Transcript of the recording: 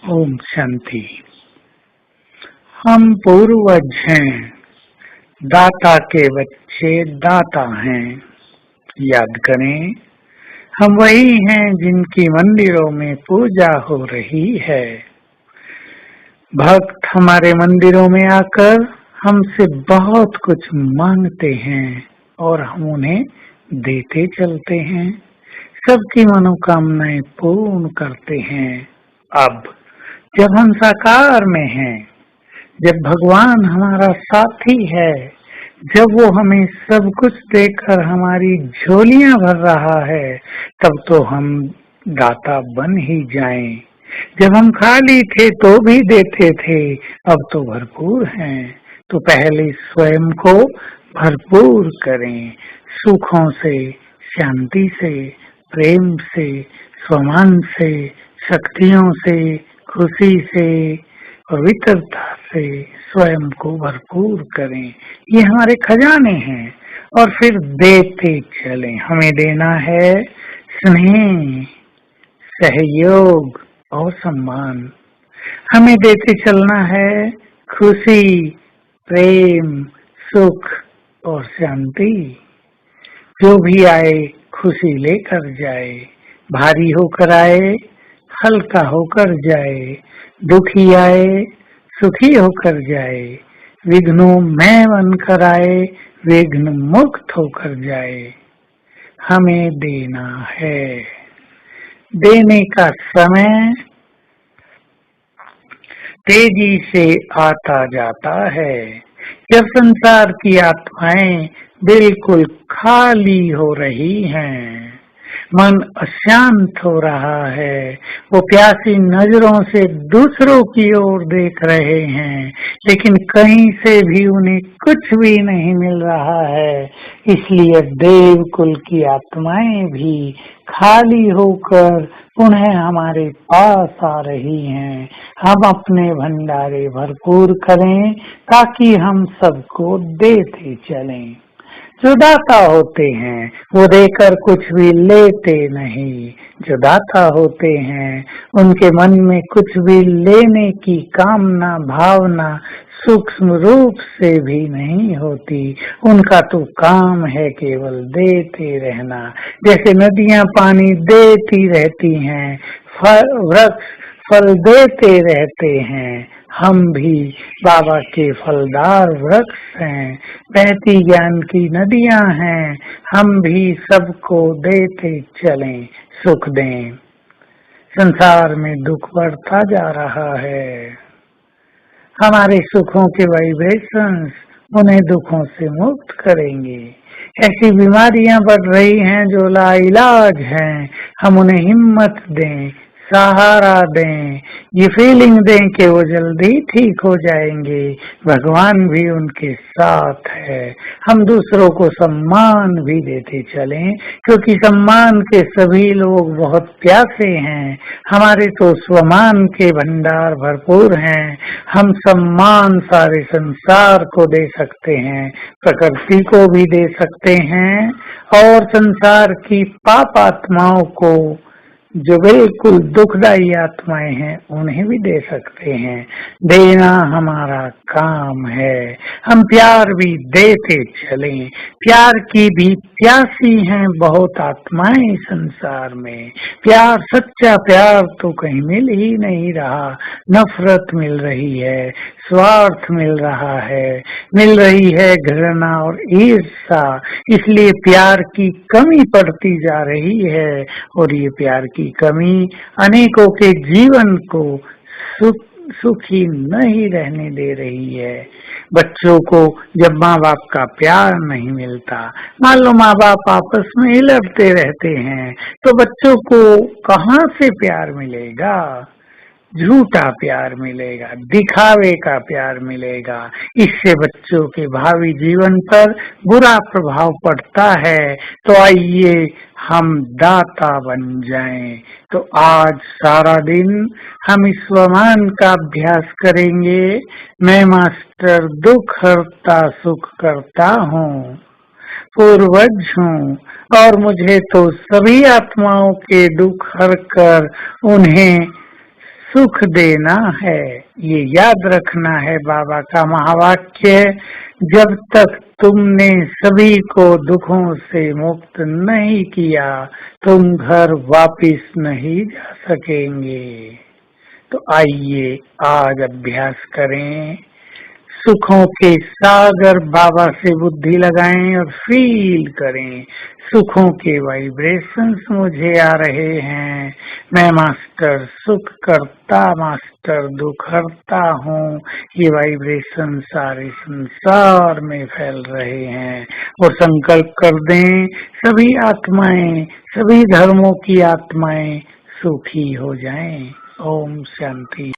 ओम शांति। हम पूर्वज हैं, दाता के बच्चे दाता हैं। याद करें, हम वही हैं जिनकी मंदिरों में पूजा हो रही है। भक्त हमारे मंदिरों में आकर हमसे बहुत कुछ मांगते हैं और हम उन्हें देते चलते हैं। सबकी मनोकामनाएं पूर्ण करते हैं। अब जब हम साकार में हैं, जब भगवान हमारा साथी है, जब वो हमें सब कुछ देकर हमारी झोलियां भर रहा है, तब तो हम दाता बन ही जाएं। जब हम खाली थे तो भी देते थे, अब तो भरपूर हैं। तो पहले स्वयं को भरपूर करें, सुखों से, शांति से, प्रेम से, सम्मान से, शक्तियों से, खुशी से, पवित्रता से स्वयं को भरपूर करें। ये हमारे खजाने हैं और फिर देते चलें। हमें देना है स्नेह, सहयोग और सम्मान। हमें देते चलना है खुशी, प्रेम, सुख और शांति। जो भी आए खुशी लेकर जाए, भारी होकर आए हल्का होकर जाए, दुखी आए सुखी होकर जाए, विघ्नों में बनकर आए विघ्न मुक्त होकर जाए। हमें देना है। देने का समय तेजी से आता जाता है। जब संसार की आत्माएं बिल्कुल खाली हो रही हैं, मन अशांत हो रहा है, वो प्यासी नजरों से दूसरों की ओर देख रहे हैं, लेकिन कहीं से भी उन्हें कुछ भी नहीं मिल रहा है। इसलिए देव कुल की आत्माएं भी खाली होकर पुनः हमारे पास आ रही हैं। हम अपने भंडारे भरपूर करें ताकि हम सबको देते चलें। जो दाता होते हैं वो देकर कुछ भी लेते नहीं। जो दाता होते हैं उनके मन में कुछ भी लेने की कामना भावना सूक्ष्म रूप से भी नहीं होती। उनका तो काम है केवल देते रहना। जैसे नदियां पानी देती रहती हैं, वृक्ष फल देते रहते हैं, हम भी बाबा के फलदार वृक्ष हैं, बहती ज्ञान की नदियां हैं। हम भी सबको देते चलें, सुख दें। संसार में दुख बढ़ता जा रहा है। हमारे सुखों के वाइब्रेशंस उन्हें दुखों से मुक्त करेंगे। ऐसी बीमारियां बढ़ रही हैं जो लाइलाज हैं, हम उन्हें हिम्मत दें, सहारा दें, ये फीलिंग दें कि वो जल्दी ठीक हो जाएंगे। भगवान भी उनके साथ है। हम दूसरों को सम्मान भी देते चलें, क्योंकि सम्मान के सभी लोग बहुत प्यासे हैं। हमारे तो स्वमान के भंडार भरपूर हैं। हम सम्मान सारे संसार को दे सकते हैं, प्रकृति को भी दे सकते हैं और संसार की पाप आत्माओं को, जो बिल्कुल दुखदायी आत्माएं हैं, उन्हें भी दे सकते हैं। देना हमारा काम है। हम प्यार भी देते चलें। प्यार की भी प्यासी हैं बहुत आत्माएं संसार में। प्यार, सच्चा प्यार तो कहीं मिल ही नहीं रहा। नफरत मिल रही है, स्वार्थ मिल रहा है, मिल रही है घृणा और ईर्ष्या। इसलिए प्यार की कमी पड़ती जा रही है और ये प्यार की कमी अनेकों के जीवन को सुखी नहीं रहने दे रही है। बच्चों को जब माँ बाप का प्यार नहीं मिलता, मान लो माँ बाप आपस में ही लड़ते रहते हैं, तो बच्चों को कहाँ से प्यार मिलेगा? झूठा प्यार मिलेगा, दिखावे का प्यार मिलेगा। इससे बच्चों के भावी जीवन पर बुरा प्रभाव पड़ता है। तो आइए हम दाता बन जाएं। तो आज सारा दिन हम इस स्वमान का अभ्यास करेंगे। मैं मास्टर दुख हरता सुख करता हूँ, पूर्वज हूँ और मुझे तो सभी आत्माओं के दुख हर कर उन्हें सुख देना है। ये याद रखना है बाबा का महावाक्य, जब तक तुमने सभी को दुखों से मुक्त नहीं किया तुम घर वापिस नहीं जा सकेंगे। तो आइए आज अभ्यास करें, सुखों के सागर बाबा से बुद्धि लगाएं और फील करें, सुखों के वाइब्रेशंस मुझे आ रहे हैं, मैं मास्टर सुख करता मास्टर दुख हरता हूँ। ये वाइब्रेशन सारे संसार में फैल रहे हैं और संकल्प कर दें सभी आत्माएं, सभी धर्मों की आत्माएं सुखी हो जाएं। ओम शांति।